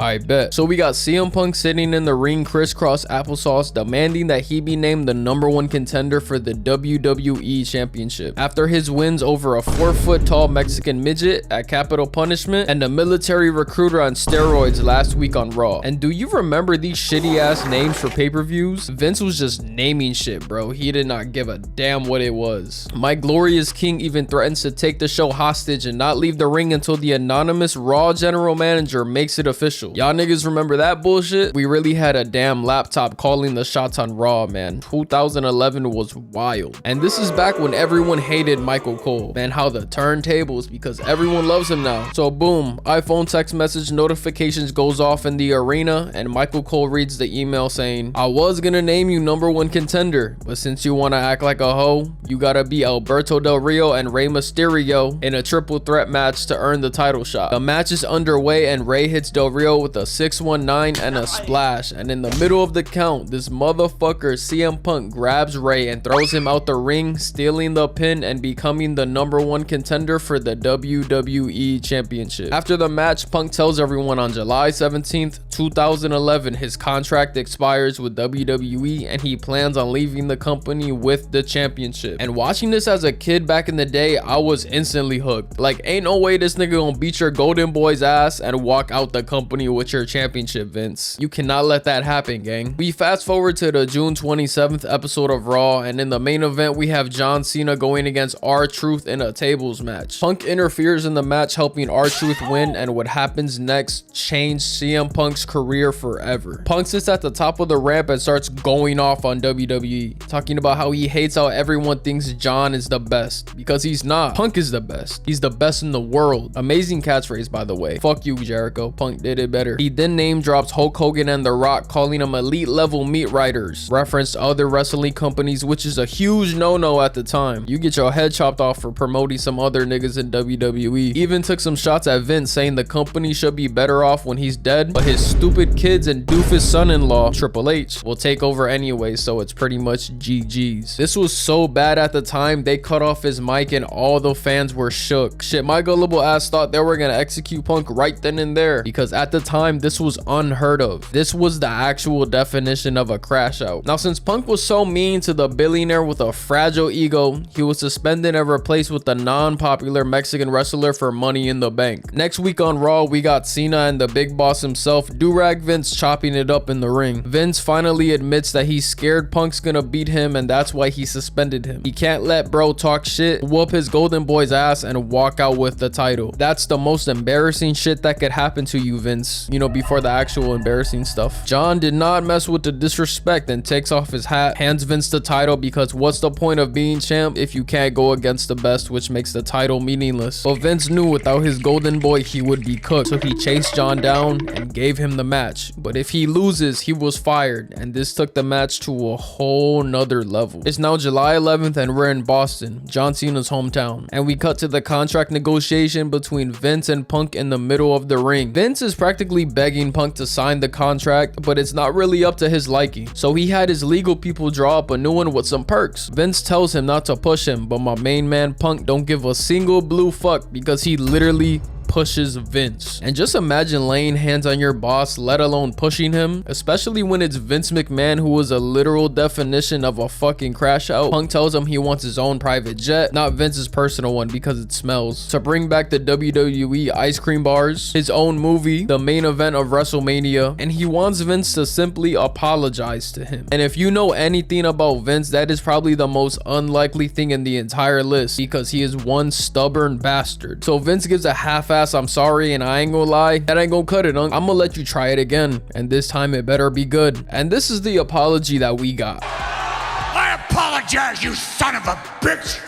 I bet. So we got CM Punk sitting in the ring crisscross applesauce demanding that he be named the #1 contender for the WWE Championship after his wins over a 4-foot tall Mexican midget at Capital Punishment and a military recruiter on steroids last week on Raw. And do you remember these shitty ass names for pay-per-views? Vince was just naming shit, bro. He did not give a damn what it was. My Glorious King even threatens to take the show hostage and not leave the ring until the anonymous Raw general manager makes it official. Y'all niggas remember that bullshit? We really had a damn laptop calling the shots on Raw, man. 2011 was wild. And this is back when everyone hated Michael Cole. Man, how the turntables, because everyone loves him now. So boom, iPhone text message notifications goes off in the arena and Michael Cole reads the email saying, I was gonna name you #1 contender, but since you wanna act like a hoe, you gotta be Alberto Del Rio and Rey Mysterio in a triple threat match to earn the title shot. The match is underway and Rey hits Del Rio with a 619 and a splash, and in the middle of the count, this motherfucker CM Punk grabs Rey and throws him out the ring, stealing the pin and becoming the #1 contender for the WWE Championship. After the match, Punk tells everyone on July 17th, 2011 his contract expires with WWE and he plans on leaving the company with the championship. And watching this as a kid back in the day, I was instantly hooked. Like, ain't no way this nigga gonna beat your golden boy's ass and walk out the company with your championship, Vince. You cannot let that happen, gang. We fast forward to the June 27th episode of Raw, and in the main event we have John Cena going against R-Truth in a tables match. Punk interferes in the match, helping R-Truth win, and what happens next changed CM Punk's career forever. Punk sits at the top of the ramp and starts going off on WWE, talking about how he hates how everyone thinks John is the best, because he's not. Punk is the best. He's the best in the world. Amazing catchphrase, by the way. Fuck you, Jericho. Punk did it better. He then name drops Hulk Hogan and The Rock, calling them elite level meat riders, referenced other wrestling companies, which is a huge no-no at the time. You get your head chopped off for promoting some other niggas in WWE. Even took some shots at Vince, saying the company should be better off when he's dead, but his stupid kids and doofus son-in-law, Triple H, will take over anyway, so it's pretty much GG's. This was so bad at the time, they cut off his mic and all the fans were shook. Shit, my gullible ass thought they were gonna execute Punk right then and there, because at the time, this was unheard of. This was the actual definition of a crash out. Now, since Punk was so mean to the billionaire with a fragile ego, he was suspended and replaced with the non-popular Mexican wrestler for Money in the Bank. Next week on Raw, we got Cena and the big boss himself, Durag Vince, chopping it up in the ring. Vince finally admits that he's scared Punk's gonna beat him and that's why he suspended him. He can't let bro talk shit, whoop his golden boy's ass, and walk out with the title. That's the most embarrassing shit that could happen to you, Vince, you know, before the actual embarrassing stuff. John did not mess with the disrespect and takes off his hat, hands Vince the title, because what's the point of being champ if you can't go against the best, which makes the title meaningless. But Vince knew without his golden boy he would be cooked, so he chased John down and gave him the match. But if he loses, he was fired, and this took the match to a whole nother level. It's now July 11th and we're in Boston, John Cena's hometown, and we cut to the contract negotiation between Vince and Punk in the middle of the ring. Vince is practically begging Punk to sign the contract, but it's not really up to his liking, so he had his legal people draw up a new one with some perks. Vince tells him not to push him, but my main man Punk don't give a single blue fuck, because he literally pushes Vince. And just imagine laying hands on your boss, let alone pushing him, especially when it's Vince McMahon, who was a literal definition of a fucking crash out. Punk tells him he wants his own private jet, not Vince's personal one because it smells, to bring back the WWE ice cream bars, his own movie, the main event of WrestleMania, and he wants Vince to simply apologize to him. And if you know anything about Vince, that is probably the most unlikely thing in the entire list, because he is one stubborn bastard. So Vince gives a half-ass I'm sorry, and I ain't gonna lie, that ain't gonna cut it, I'm gonna let you try it again, and this time it better be good. And this is the apology that we got. I apologize, you son of a bitch.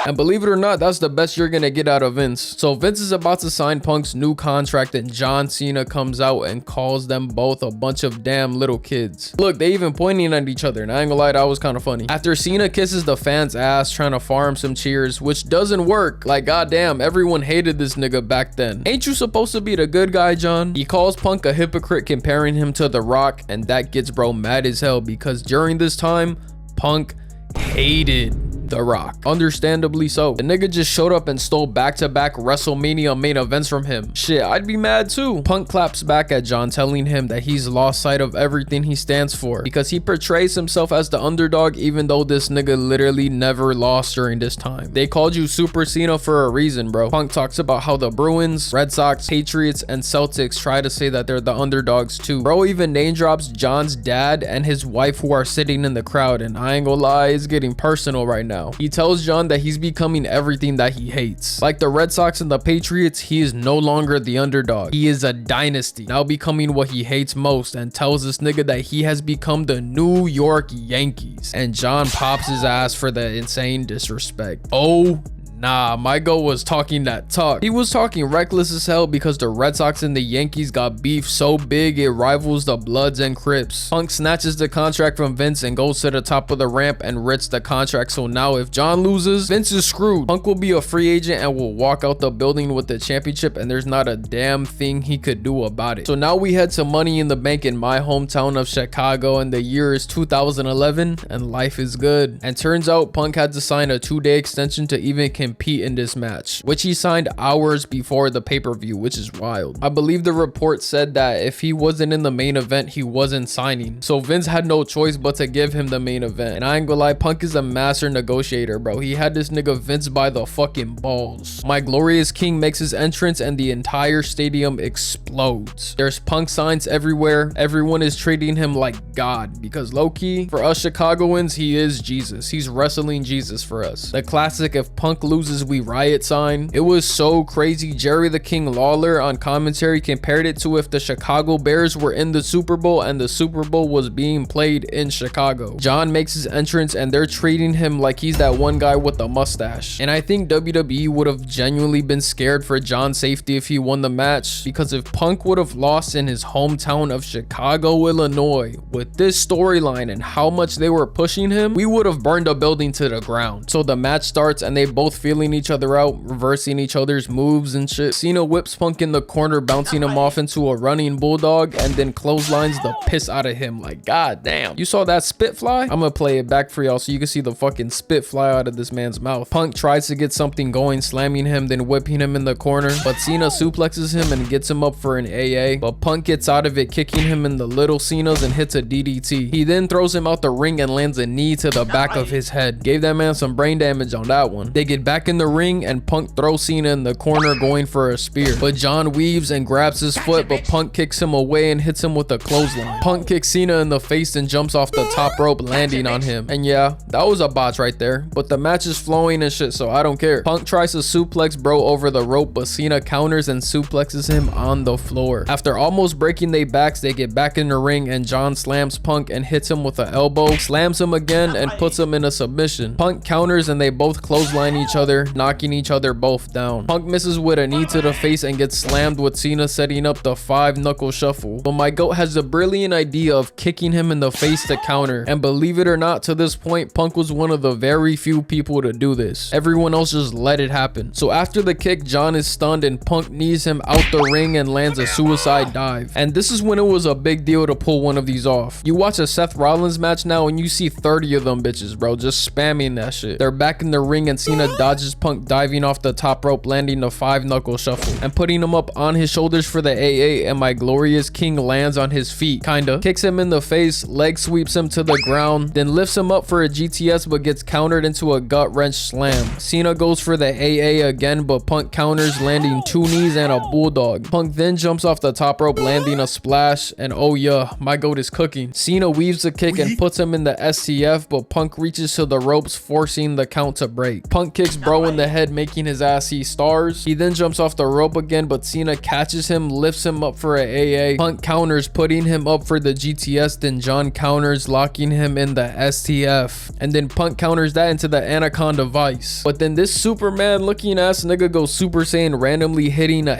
And believe it or not, that's the best you're gonna get out of Vince. So Vince is about to sign Punk's new contract, and John Cena comes out and calls them both a bunch of damn little kids. Look, they even pointing at each other, and I ain't gonna lie, that was kind of funny. After Cena kisses the fans' ass trying to farm some cheers, which doesn't work. Like, goddamn, everyone hated this nigga back then. Ain't you supposed to be the good guy, John? He calls Punk a hypocrite, comparing him to The Rock, and that gets bro mad as hell, because during this time, Punk hated The Rock. Understandably so. The nigga just showed up and stole back-to-back WrestleMania main events from him. Shit, I'd be mad too. Punk claps back at John, telling him that he's lost sight of everything he stands for because he portrays himself as the underdog, even though this nigga literally never lost during this time. They called you Super Cena for a reason, bro. Punk talks about how the Bruins, Red Sox, Patriots, and Celtics try to say that they're the underdogs too. Bro even name drops John's dad and his wife who are sitting in the crowd, and I ain't gonna lie, it's getting personal right now. He tells John that he's becoming everything that he hates. Like the Red Sox and the Patriots, he is no longer the underdog. He is a dynasty, now becoming what he hates most, and tells this nigga that he has become the New York Yankees. And John pops his ass for the insane disrespect. Oh, nah, Michael was talking that talk. He was talking reckless as hell because the Red Sox and the Yankees got beef so big it rivals the Bloods and Crips. Punk snatches the contract from Vince and goes to the top of the ramp and writes the contract, so now if John loses, Vince is screwed. Punk will be a free agent and will walk out the building with the championship, and there's not a damn thing he could do about it. So now we head to Money in the Bank in my hometown of Chicago, and the year is 2011 and life is good. And turns out Punk had to sign a 2-day extension to even compete in this match, which he signed hours before the pay-per-view, which is wild. I believe the report said that if he wasn't in the main event, he wasn't signing, so Vince had no choice but to give him the main event. And I ain't gonna lie, Punk is a master negotiator, bro. He had this nigga Vince by the fucking balls. My Glorious King makes his entrance and the entire stadium explodes. There's Punk signs everywhere. Everyone is treating him like God because low-key, for us Chicagoans, he is Jesus. He's wrestling Jesus for us. The classic "if Punk loses we riot" sign. It was so crazy. Jerry the King Lawler on commentary compared it to if the Chicago Bears were in the Super Bowl and the Super Bowl was being played in Chicago. John makes his entrance and they're treating him like he's that one guy with the mustache. And I think WWE would have genuinely been scared for John's safety if he won the match, because if Punk would have lost in his hometown of Chicago, Illinois, with this storyline and how much they were pushing him, we would have burned the building to the ground. So the match starts and they both feeling each other out, reversing each other's moves and shit. Cena whips Punk in the corner, bouncing him off into a running bulldog, and then clotheslines the piss out of him. Like, god damn. You saw that spit fly? I'm gonna play it back for y'all so you can see the fucking spit fly out of this man's mouth. Punk tries to get something going, slamming him, then whipping him in the corner, but Cena suplexes him and gets him up for an AA, but Punk gets out of it, kicking him in the little Cenas and hits a DDT. He then throws him out the ring and lands a knee to the back of his head. Gave that man some brain damage on that one. They get back in the ring and Punk throws Cena in the corner going for a spear, but John weaves and grabs his foot, but Punk kicks him away and hits him with a clothesline. Punk kicks Cena in the face and jumps off the top rope, landing on him. And yeah, that was a botch right there, but the match is flowing and shit, so I don't care. Punk tries to suplex bro over the rope, but Cena counters and suplexes him on the floor. After almost breaking their backs, they get back in the ring and John slams Punk and hits him with an elbow, slams him again and puts him in a submission. Punk counters and they both clothesline each other, knocking each other both down. Punk misses with a knee to the face and gets slammed with Cena setting up the 5-knuckle shuffle, but my goat has the brilliant idea of kicking him in the face to counter, and believe it or not, to this point Punk was one of the very few people to do this. Everyone else just let it happen. So after the kick, John is stunned and Punk knees him out the ring and lands a suicide dive, and this is when it was a big deal to pull one of these off. You watch a Seth Rollins match now and you see 30 of them bitches, bro, just spamming that shit. They're back in the ring and Cena dodges Punk diving off the top rope, landing the 5-knuckle shuffle and putting him up on his shoulders for the AA, and my Glorious King lands on his feet, kinda kicks him in the face, leg sweeps him to the ground, then lifts him up for a GTS but gets countered into a gut wrench slam. Cena goes for the AA again, but Punk counters, landing 2 knees and a bulldog. Punk then jumps off the top rope, landing a splash, and oh yeah, my goat is cooking. Cena weaves a kick and puts him in the STF, but Punk reaches to the ropes, forcing the count to break. Punk kicks bro in the head, making his ass see stars. He then jumps off the rope again, but Cena catches him, lifts him up for a AA. Punk counters, putting him up for the GTS, then John counters, locking him in the STF, and then Punk counters that into the Anaconda Vice. But then this Superman looking ass nigga goes Super Saiyan, randomly hitting a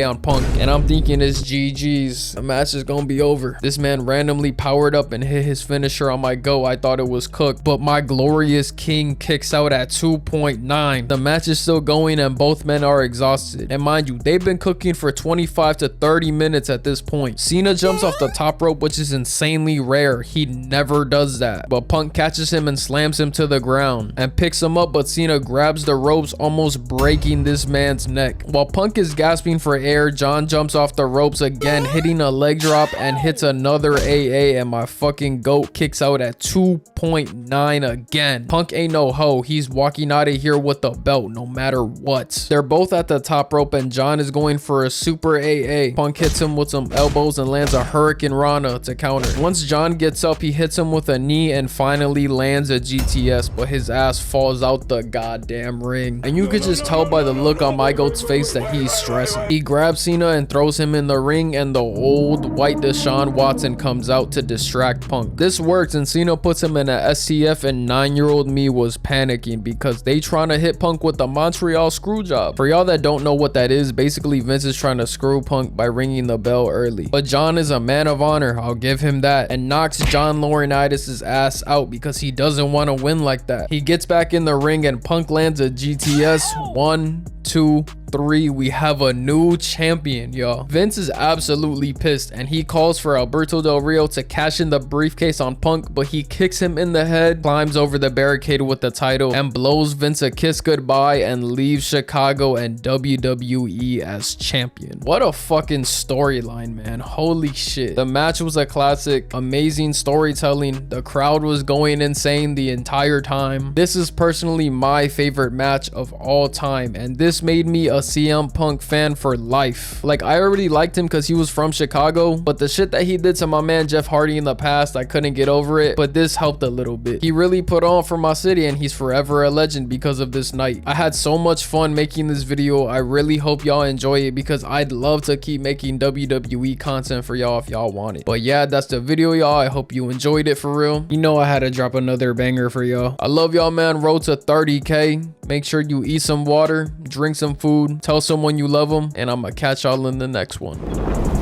AA on Punk, and I'm thinking it's GG's, the match is gonna be over. This man randomly powered up and hit his finisher on my goat. I thought it was cooked, but my Glorious King kicks out at 2.9 9. The match is still going and both men are exhausted. And mind you, they've been cooking for 25 to 30 minutes at this point. Cena jumps off the top rope, which is insanely rare. He never does that. But Punk catches him and slams him to the ground and picks him up, but Cena grabs the ropes, almost breaking this man's neck. While Punk is gasping for air, John jumps off the ropes again, hitting a leg drop and hits another AA, and my fucking goat kicks out at 2.9 again. Punk ain't no hoe. He's walking out of here with the belt no matter what. They're both at the top rope and John is going for a super AA. Punk hits him with some elbows and lands a Hurricane Rana to counter. Once John gets up, he hits him with a knee and finally lands a GTS, but his ass falls out the goddamn ring. And you could just tell by the look on my goat's face that he's stressing. He grabs Cena and throws him in the ring, and the old white Deshaun Watson comes out to distract Punk. This works and Cena puts him in a STF, and 9-year-old me was panicking because they trying to hit Punk with the Montreal screw job. For y'all that don't know what that is, basically Vince is trying to screw Punk by ringing the bell early. But John is a man of honor, I'll give him that, and knocks John Laurinaitis' ass out because he doesn't want to win like that. He gets back in the ring and Punk lands a GTS. 1, 2, 3. We have a new champion, y'all. Vince is absolutely pissed and he calls for Alberto Del Rio to cash in the briefcase on Punk, but he kicks him in the head, climbs over the barricade with the title, and blows Vince a kiss goodbye and leaves Chicago and WWE as champion. What a fucking storyline, man. Holy shit. The match was a classic. Amazing storytelling. The crowd was going insane the entire time. This is personally my favorite match of all time, and this made me a CM Punk fan for life. Like, I already liked him because he was from Chicago, but the shit that he did to my man Jeff Hardy in the past, I couldn't get over it, but this helped a little bit. He really put on for my city and he's forever a legend because of this night. I had so much fun making this video. I really hope y'all enjoy it because I'd love to keep making WWE content for y'all if y'all want it. But yeah, that's the video, y'all. I hope you enjoyed it for real. You know I had to drop another banger for y'all. I love y'all, man. Road to 30K. Make sure you eat some water, drink some food, tell someone you love them, and I'm gonna catch y'all in the next one.